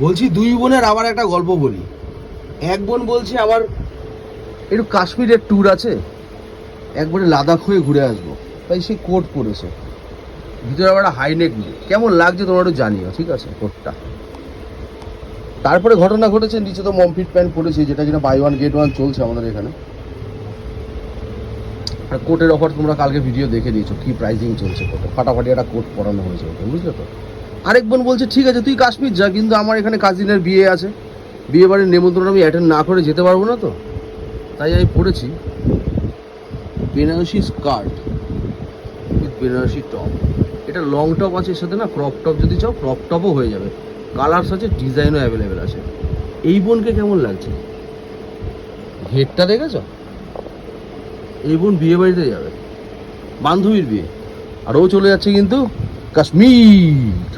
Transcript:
বলছি দুই বোনের আবার একটা গল্প বলি। এক বোন বলছে আবার একটু কাশ্মীরের ট্যুর আছে, একবারে লাদাখ হয়ে ঘুরে আসবো, তাই সে কোট পরেছে, ভিতরে আবার একটা হাইনেক নিয়ে। কেমন লাগছে তোমরা একটু জানিও, ঠিক আছে কোটটা। তারপরে ঘটনা ঘটেছে, নিচে তো মমফিট প্যান্ট পরেছে, যেটা কিনা বাই ওয়ান গেট ওয়ান চলছে আমাদের এখানে। আর কোটের অফার তোমরা কালকে ভিডিও দেখে দিয়েছো, কি প্রাইসিং চলছে কোটে, ফাটাফাটি একটা কোট পরানো হয়েছে ওকে, বুঝলে তো। আরেক বোন বলছে ঠিক আছে তুই কাশ্মীর যা, কিন্তু আমার এখানে কাজিনের বিয়ে আছে, বিয়ে বাড়ির নেমন্ত্রণ আমি অ্যাটেন্ড না করে যেতে পারবো না তো, তাই আমি পড়েছি Banarasi skirt with Banarasi top. এটা লং টপ আছে, এর সাথে না ক্রপ টপ যদি চাও ক্রপ টপও হয়ে যাবে, কালার্স আছে, ডিজাইনও অ্যাভেলেবেল আছে। এই বোনকে কেমন লাগছে, ঘেরটা দেখেছ? এই বোন বিয়ে বাড়িতে যাবে, বান্ধবীর বিয়ে, আর ও চলে যাচ্ছে কিন্তু কাশ্মীর।